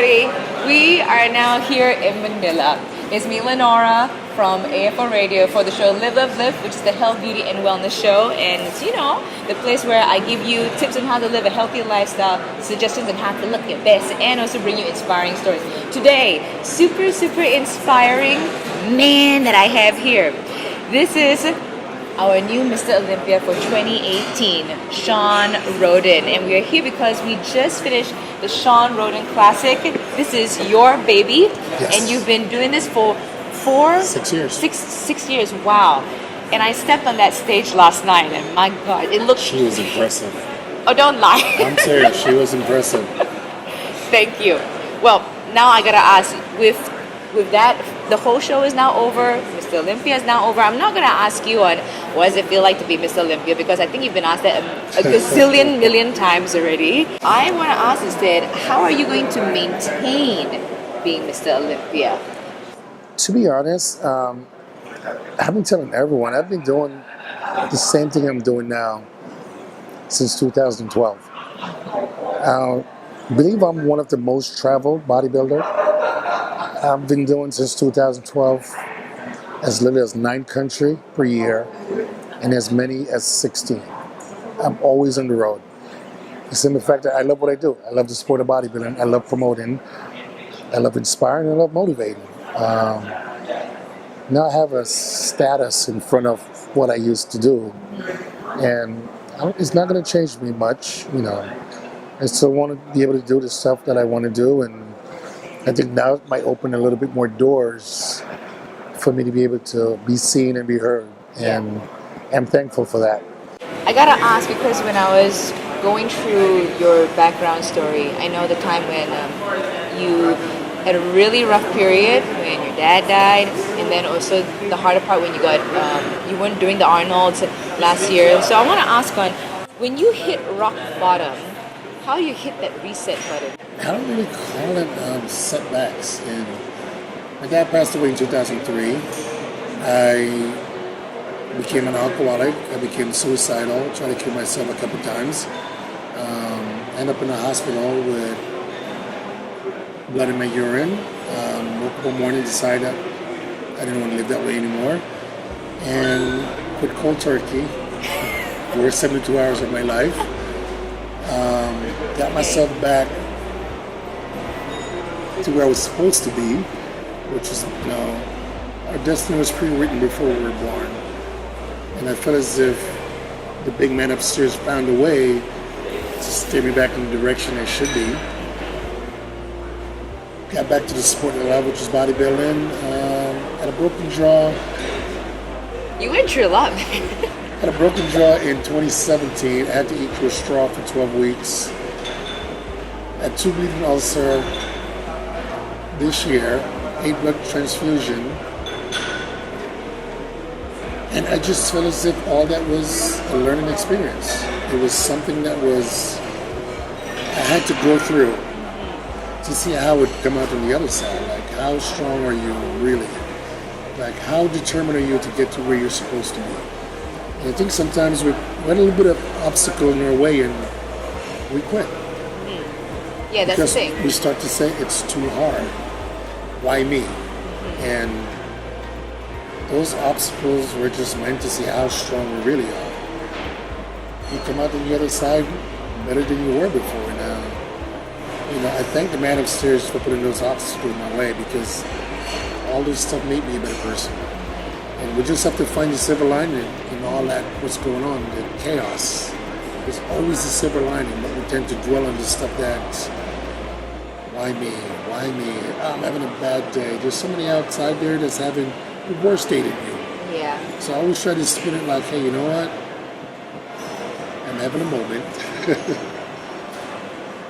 everybody. We are now here in Manila. It's me, Lenora, from AFO Radio for the show Live, Love, Live, which is the health, beauty, and wellness show. And it's, the place where I give you tips on how to live a healthy lifestyle, suggestions on how to look your best, and also bring you inspiring stories. Today, super inspiring man that I have here. This is our new Mr. Olympia for 2018, Shawn Rhoden. And we are here because we just finished the Shawn Rhoden Classic. This is your baby. Yes. And you've been doing this for 6 years. Six years, wow. And I stepped on that stage last night and my God, it looked... She was impressive. Oh, don't lie. I'm serious, she was impressive. Thank you. Well, now I gotta ask, with that, the whole show is now over, Mr. Olympia is now over. I'm not gonna ask you on what does it feel like to be Mr. Olympia, because I think you've been asked that a gazillion million times already. I wanna ask instead, how are you going to maintain being Mr. Olympia? To be honest, I've been telling everyone, I've been doing the same thing I'm doing now since 2012. I believe I'm one of the most traveled bodybuilder. I've been doing since 2012 as little as 9 countries per year and as many as 16. I'm always on the road. It's in the fact that I love what I do. I love the sport of bodybuilding. I love promoting. I love inspiring. I love motivating. Now I have a status in front of what I used to do, and it's not going to change me much. I still want to be able to do the stuff that I want to do, and I think now it might open a little bit more doors for me to be able to be seen and be heard, and I'm thankful for that. I gotta ask, because when I was going through your background story, I know the time when you had a really rough period when your dad died, and then also the harder part when you weren't doing the Arnold's last year. So I want to ask when you hit rock bottom, how you hit that reset button? I don't really call it setbacks. And my dad passed away in 2003. I became an alcoholic. I became suicidal. Tried to kill myself a couple times. Ended up in the hospital with blood in my urine. Woke up one morning, decided I didn't want to live that way anymore, and quit cold turkey. The worst 72 hours of my life. Got myself back to where I was supposed to be, which is, our destiny was pre-written before we were born. And I felt as if the big man upstairs found a way to steer me back in the direction I should be. Got back to the sport I love, which is bodybuilding. Had a broken jaw. You went through a lot. Had a broken jaw in 2017. I had to eat through a straw for 12 weeks. Had 2 bleeding ulcers this year, 8 blood transfusion. And I just felt as if all that was a learning experience. It was something that I had to go through to see how it would come out on the other side. Like, how strong are you really? Like, how determined are you to get to where you're supposed to be? And I think sometimes we had a little bit of obstacle in our way and we quit. Yeah, that's because the thing. We start to say, it's too hard. Why me? And those obstacles were just meant to see how strong we really are. You come out on the other side better than you were before now. I thank the man upstairs for putting those obstacles in my way, because all this stuff made me a better person. And we just have to find the silver lining in all that, what's going on, the chaos. There's always a silver lining, but we tend to dwell on the stuff that's, why me? Why me? I'm having a bad day. There's somebody outside there that's having the worst day than you. Yeah. So I always try to spin it like, hey, you know what? I'm having a moment.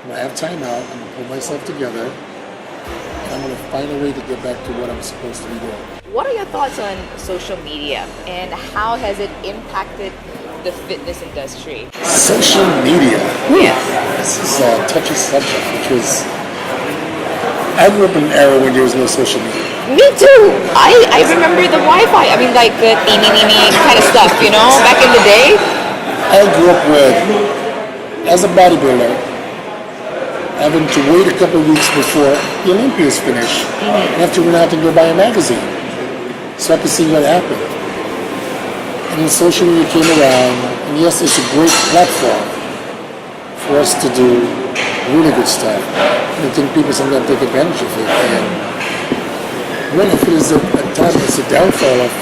When I have time out, I'm going to pull myself together, and I'm going to find a way to get back to what I'm supposed to be doing. What are your thoughts on social media, and how has it impacted the fitness industry? Social media. Yeah. This is a touchy subject, because I grew up in an era when there was no social media. Me too. I remember the Wi-Fi. I mean, like the kind of stuff, back in the day. I grew up with, as a bodybuilder, having to wait a couple of weeks before the Olympia's finished. I have to run out and go buy a magazine so I can see what happened. And then social media came around, and yes, it's a great platform for us to do really good stuff. And I think people sometimes take advantage of it. And one of it is at times it's a downfall of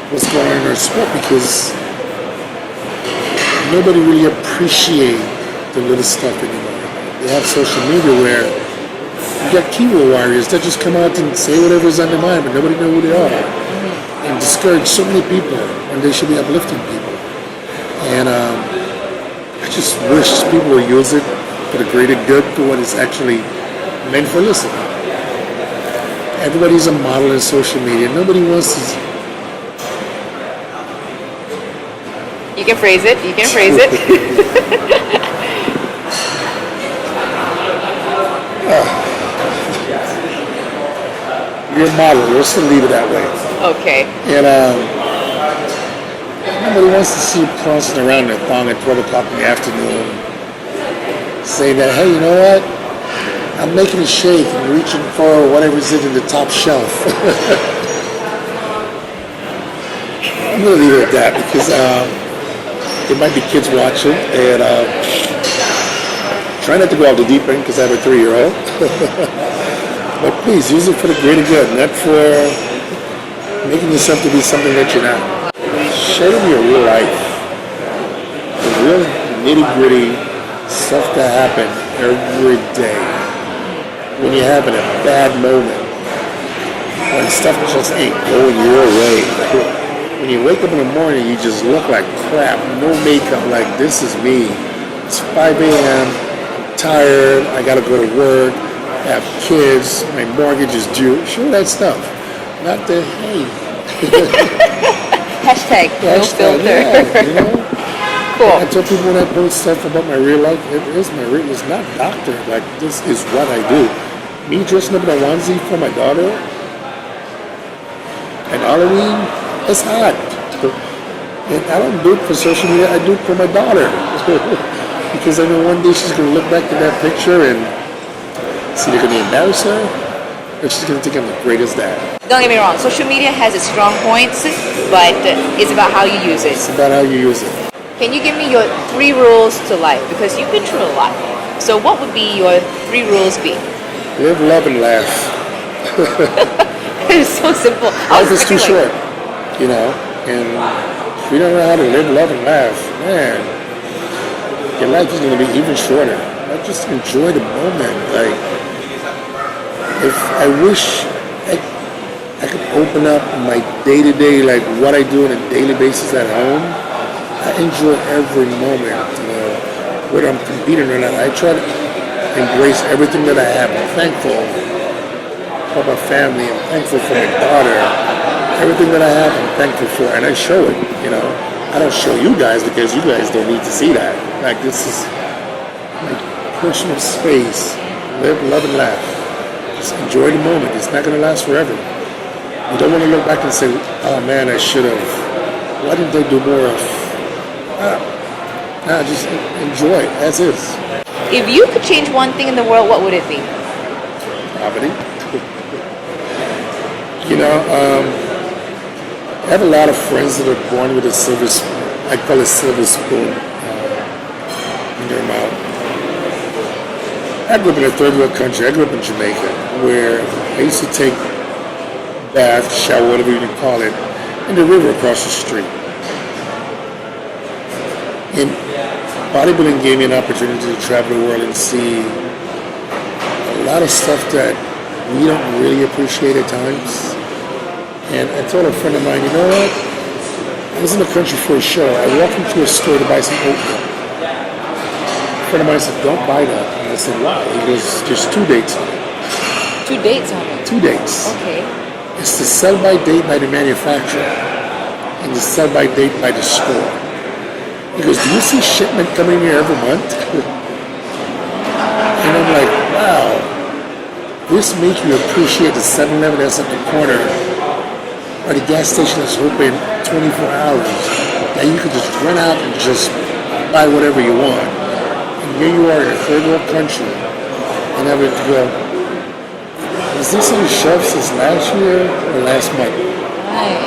what's going on in our sport, because nobody really appreciates the little stuff anymore. They have social media where you got keyboard warriors that just come out and say whatever's on their mind, but nobody knows who they are, and discourage so many people when they should be uplifting people. And I just wish people would use it for the greater good, for what it's actually meant for. Listen, everybody's a model in social media. Nobody wants to. You can phrase it. You can phrase it. You're a model. Let's leave it that way. Okay. And nobody wants to see you prancing around their thong at 12 o'clock in the afternoon, saying that, hey, you know what? I'm making a shake and reaching for whatever's in the top shelf. I'm going to leave it at that, because there might be kids watching, and try not to go off the deep end because I have a 3-year-old. But please use it for the greater good, not for making yourself to be something that you're not. Share them your real life, the real nitty-gritty stuff that happen every day. When you're having a bad moment, when stuff just ain't going your way. When you wake up in the morning, you just look like crap, no makeup, like this is me. It's 5 a.m., I'm tired, I gotta go to work, I have kids, my mortgage is due. Sure, that stuff. Not the, hey. Hashtag no filter. Yeah, you know? Cool. I tell people when I post stuff about my real life, it's not doctor. Like, this is what I do. Me dressing up in a onesie for my daughter and Halloween, it's hot. And I don't do it for social media, I do it for my daughter. Because I know one day she's going to look back at that picture and see they're going to embarrass her, or she's going to think I'm the greatest dad. Don't get me wrong, social media has its strong points, but it's about how you use it. It's about how you use it. Can you give me your 3 rules to life? Because you've been through a lot. So what would be your 3 rules be? Live, love, and laugh. It's so simple. Life is too short, you know, and if you don't know how to live, love, and laugh, man, your life is going to be even shorter. Like, just enjoy the moment. Like, if I wish I could open up my day-to-day, like what I do on a daily basis at home, I enjoy every moment, you know, whether I'm competing or not. I try to embrace everything that I have. I'm thankful for my family. I'm thankful for my daughter. Everything that I have, I'm thankful for, and I show it, you know. I don't show you guys because you guys don't need to see that. Like, this is my personal space. Live, love, and laugh. Just enjoy the moment. It's not going to last forever. You don't want to look back and say, oh man, I should have. Why didn't I do more of? Just enjoy it as is. If you could change one thing in the world, what would it be? Poverty. You know, I have a lot of friends that are born with a silver spoon. I call it silver spoon in their mouth. I grew up in a third world country. I grew up in Jamaica, where I used to take bath, shower, whatever you can call it, in the river across the street. And bodybuilding gave me an opportunity to travel the world and see a lot of stuff that we don't really appreciate at times. And I told a friend of mine, you know what? I was in the country for a show. I walked into a store to buy some oatmeal. A friend of mine said, don't buy that. And I said, why? He goes, there's 2 dates on it. 2 dates on it? 2 dates. Okay. It's the sell-by date by the manufacturer and the sell-by date by the store. He goes, do you see shipment coming here every month? And I'm like, wow. This makes you appreciate the 7-Eleven that's at the corner, or the gas station that's open 24 hours. That you could just run out and just buy whatever you want. And here you are in a third world country, And I would go, is this on the shelf since last year or last month? Right.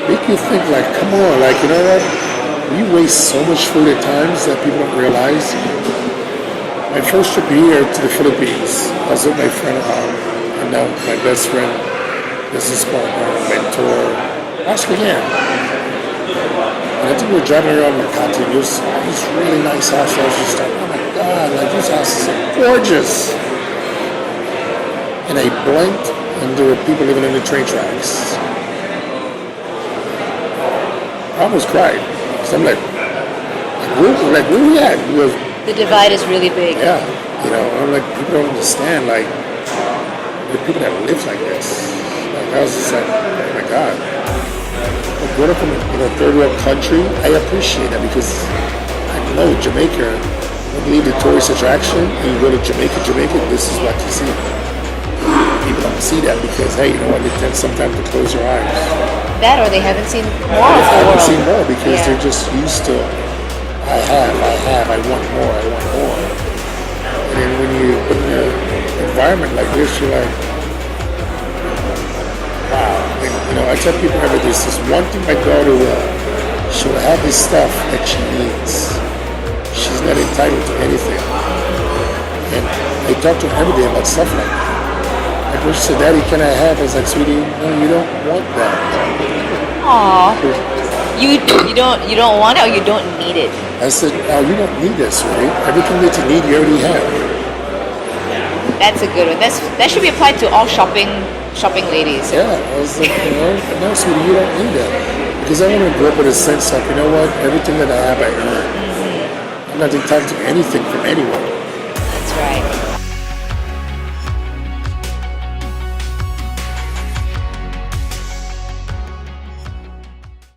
Make you think like, come on, like, you know what? We waste so much food at times that people don't realize. My first trip here to the Philippines, I was with my friend, and now my best friend, business partner, mentor, Oscar Yan. And I think we were driving around Makati, and there's all these really nice houses. I was just like, oh my God, like these houses are gorgeous. And I blinked, and there were people living in the train tracks. I almost cried. So I'm like where we at? He goes, The divide is really big. yeah, you know, I'm like, people don't understand, like, the people that live like this. Like, I was just like, oh my God. Like, growing up in a third world country, I appreciate that because I know Jamaica, when you leave the tourist attraction and you go to Jamaica, this is what you see. People don't see that because, hey, you know what, they tend sometimes to close their eyes. That or they haven't seen more of I the haven't world. seen more because Yeah. they're just used to, I want more. And then when you put in an environment like this, you're like, wow. And, you know, I tell people every day, this is one thing my daughter will. She will have this stuff that she needs. She's not entitled to anything. And I talk to her every day about stuff like that. Like when she said, Daddy, can I have? I was like, sweetie, no, you don't want that. Aw. You don't want it or you don't need it. I said, oh, you don't need this, right? Everything that you need, you already have. That's a good one. That should be applied to all shopping ladies. Yeah, I was like, you know, no, sweetie, you don't need that. Because I want to grow up with a sense of, you know what, everything that I have, I earn. I'm not entitled to anything from anyone.